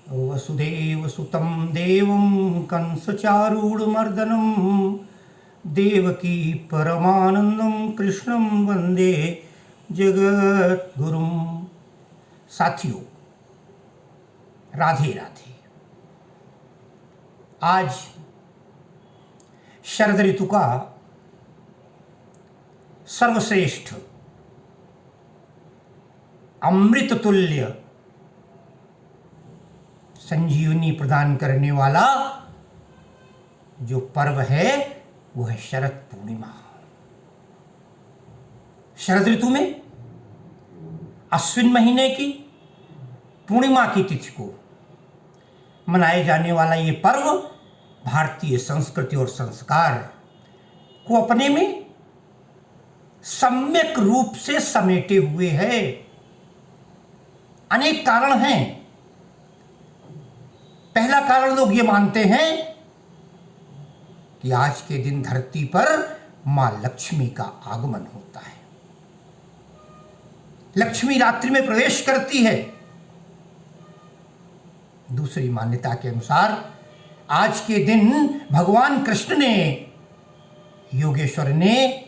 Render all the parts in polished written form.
वसुदेवसुतं देवं कंसचारूढमर्दनं देवकी परमानंदं कृष्णं वंदे जगद्गुरुं। साथियों, राधे राधे। आज शरद ऋतु का सर्वश्रेष्ठ अमृत तुल्य संजीवनी प्रदान करने वाला जो पर्व है वो है शरद पूर्णिमा। शरद ऋतु में अश्विन महीने की पूर्णिमा की तिथि को मनाए जाने वाला ये पर्व भारतीय संस्कृति और संस्कार को अपने में सम्यक रूप से समेटे हुए है। अनेक कारण हैं। पहला कारण लोग ये मानते हैं कि आज के दिन धरती पर मां लक्ष्मी का आगमन होता है। लक्ष्मी रात्रि में प्रवेश करती है। दूसरी मान्यता के अनुसार आज के दिन भगवान कृष्ण ने, योगेश्वर ने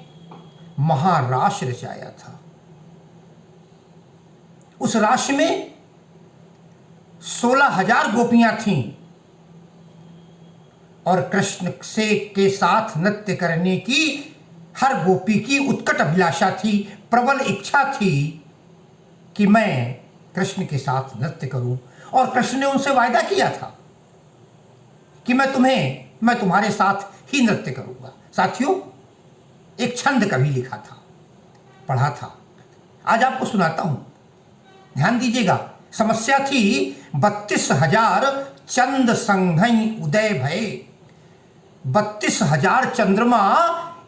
महारास रचाया था। उस रास में 16,000 गोपियां थीं और कृष्ण से के साथ नृत्य करने की हर गोपी की उत्कट अभिलाषा थी, प्रबल इच्छा थी कि मैं कृष्ण के साथ नृत्य करूं। और कृष्ण ने उनसे वायदा किया था कि मैं तुम्हारे साथ ही नृत्य करूंगा। साथियों, एक छंद कभी लिखा था, पढ़ा था, आज आपको सुनाता हूं, ध्यान दीजिएगा। समस्या थी 32,000 चंद संघई उदय भये। 32,000 चंद्रमा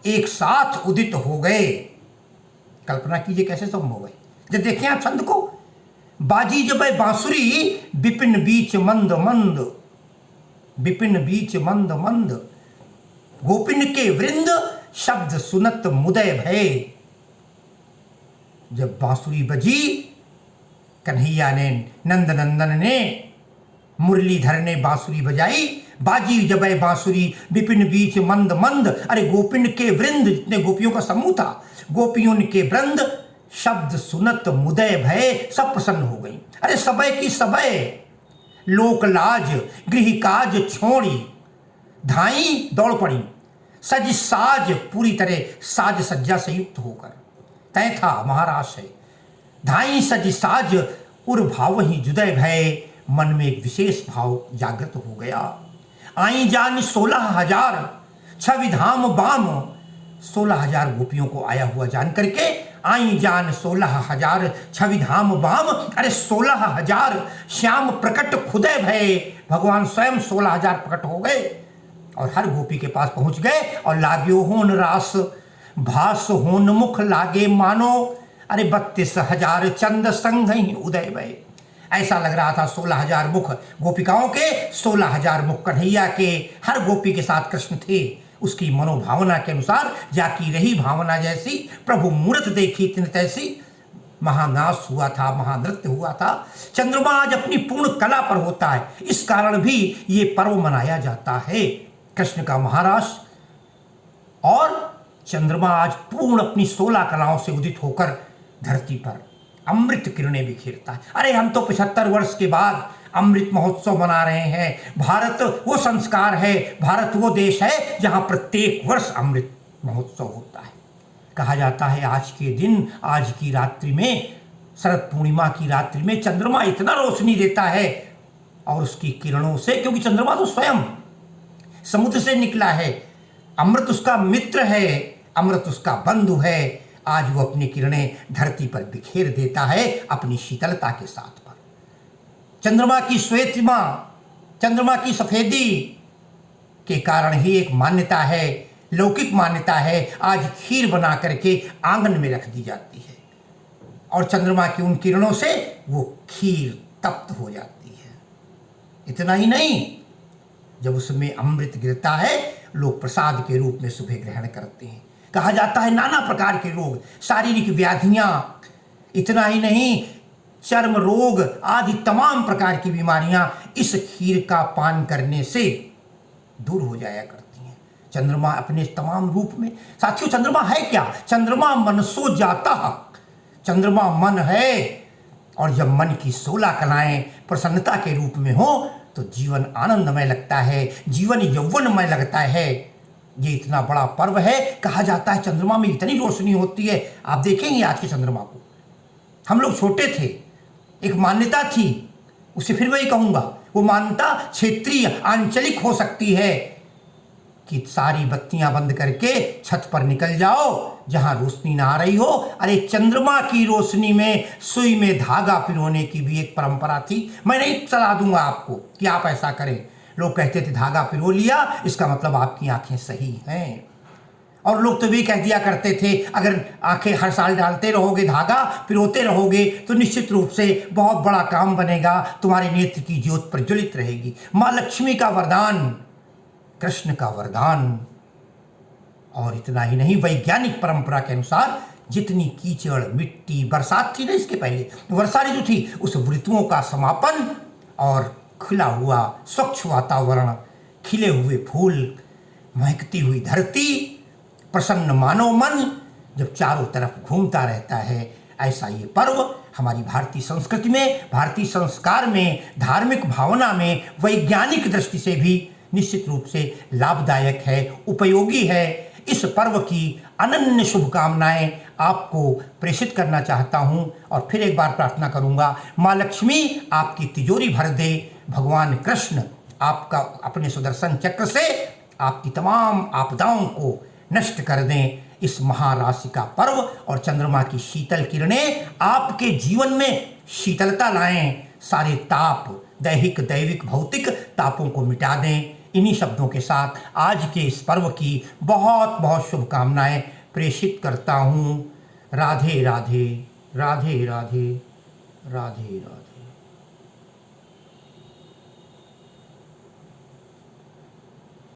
एक साथ उदित हो गए। कल्पना कीजिए कैसे संभव है। जब देखें आप छंद को, बाजी जब बांसुरी विपिन बीच मंद मंद, विपिन बीच मंद मंद, गोपिन के वृंद शब्द सुनत मुदय भय। जब बांसुरी बजी, कन्हैया ने, नंद नंदन ने, मुरलीधर ने बांसुरी बजाई, बाजी जब बांसुरी विपिन बीच मंद मंद, अरे गोपिन के वृंद, जितने गोपियों का समूह था, गोपियों के वृंद शब्द सुनत मुदय भय, सब प्रसन्न हो गई। अरे सबय की सबय लोक लाज गृह काज छोड़ी, धाई दौड़ पड़ी, सज साज पूरी तरह साज सज्जा से युक्त होकर। तय था महाराज है, धाई सज साज उर भाव ही जुदय भय। मन में एक विशेष भाव जागृत हो गया। आई जान 16,000 छवि धाम बाम। 16,000 गोपियों को आया हुआ जान करके आई जान 16,000 छवि धाम बाम। अरे 16,000 श्याम प्रकट खुदय भय। भगवान स्वयं 16,000 प्रकट हो गए और हर गोपी के पास पहुंच गए और लाग्यो होन रास, भास होन मुख लागे मानो। अरे 32,000 चंद संघ ही उदय भय। ऐसा लग रहा था 16,000 मुख गोपिकाओं के, 16,000 मुख कन्हैया के। हर गोपी के साथ कृष्ण थे। उसकी मनोभावना के अनुसार जाकी रही भावना जैसी, प्रभु मूर्त देखी तिन तैसी। महानाश हुआ था, महानृत्य हुआ था। चंद्रमा आज अपनी पूर्ण कला पर होता है, इस कारण भी ये पर्व मनाया जाता है, कृष्ण का महारास। और चंद्रमा आज पूर्ण अपनी 16 कलाओं से उदित होकर धरती पर अमृत किरणें बिखेरता है। अरे हम तो 75 वर्ष के बाद अमृत महोत्सव मना रहे हैं। भारत वो संस्कार है, भारत वो देश है जहां प्रत्येक वर्ष अमृत महोत्सव होता है। कहा जाता है आज के दिन, आज की रात्रि में, शरद पूर्णिमा की रात्रि में चंद्रमा इतना रोशनी देता है और उसकी किरणों से, क्योंकि चंद्रमा तो स्वयं समुद्र से निकला है, अमृत उसका मित्र है, अमृत उसका बंधु है। आज वो अपनी किरणें धरती पर बिखेर देता है अपनी शीतलता के साथ पर। चंद्रमा की श्वेतिमा, चंद्रमा की सफेदी के कारण ही एक मान्यता है, लौकिक मान्यता है, आज खीर बना करके आंगन में रख दी जाती है और चंद्रमा की उन किरणों से वो खीर तप्त हो जाती है। इतना ही नहीं, जब उसमें अमृत गिरता है, लोग प्रसाद के रूप में सुबह ग्रहण करते हैं। कहा जाता है नाना प्रकार के रोग, शारीरिक व्याधियां, इतना ही नहीं, चर्म रोग आदि तमाम प्रकार की बीमारियां इस खीर का पान करने से दूर हो जाया करती हैं। चंद्रमा अपने तमाम रूप में, साथियों चंद्रमा है क्या? चंद्रमा मनसो जाता, चंद्रमा मन है। और जब मन की 16 कलाएं प्रसन्नता के रूप में हो तो जीवन आनंदमय लगता है, जीवन यौवनमय लगता है। ये इतना बड़ा पर्व है, कहा जाता है चंद्रमा में इतनी रोशनी होती है। आप देखेंगे आज के चंद्रमा को, हम लोग छोटे थे, एक मान्यता थी, उसे फिर वही कहूंगा, वो मान्यता क्षेत्रीय आंचलिक हो सकती है कि सारी बत्तियां बंद करके छत पर निकल जाओ जहां रोशनी ना आ रही हो। अरे चंद्रमा की रोशनी में सुई में धागा पिरोने की भी एक परंपरा थी। मैं नहीं सलाह दूंगा आपको कि आप ऐसा करें। लोग कहते थे धागा पिरो लिया इसका मतलब आपकी आंखें सही हैं। और लोग तो भी कह दिया करते थे अगर आंखें हर साल डालते रहोगे, धागा पिरोते रहोगे तो निश्चित रूप से बहुत बड़ा काम बनेगा, तुम्हारे नेत्र की ज्योत प्रज्वलित रहेगी। माँ लक्ष्मी का वरदान, कृष्ण का वरदान। और इतना ही नहीं, वैज्ञानिक परंपरा के अनुसार जितनी कीचड़ मिट्टी बरसात थी ना इसके पहले, वर्षा ऋतु थी, उस ऋतुओं का समापन और खुला हुआ स्वच्छ वातावरण, खिले हुए फूल, महकती हुई धरती, प्रसन्न मानव मन जब चारों तरफ घूमता रहता है, ऐसा ये पर्व हमारी भारतीय संस्कृति में, भारतीय संस्कार में, धार्मिक भावना में, वैज्ञानिक दृष्टि से भी निश्चित रूप से लाभदायक है, उपयोगी है। इस पर्व की अनन्य शुभकामनाएं आपको प्रेषित करना चाहता हूं और फिर एक बार प्रार्थना करूंगा, माँ लक्ष्मी आपकी तिजोरी भर दे, भगवान कृष्ण आपका अपने सुदर्शन चक्र से आपकी तमाम आपदाओं को नष्ट कर दें। इस महाराशि का पर्व और चंद्रमा की शीतल किरणें आपके जीवन में शीतलता लाएं, सारे ताप, दैहिक दैविक भौतिक तापों को मिटा दें। इन्हीं शब्दों के साथ आज के इस पर्व की बहुत बहुत शुभकामनाएं प्रेषित करता हूँ। राधे राधे, राधे राधे, राधे राधे।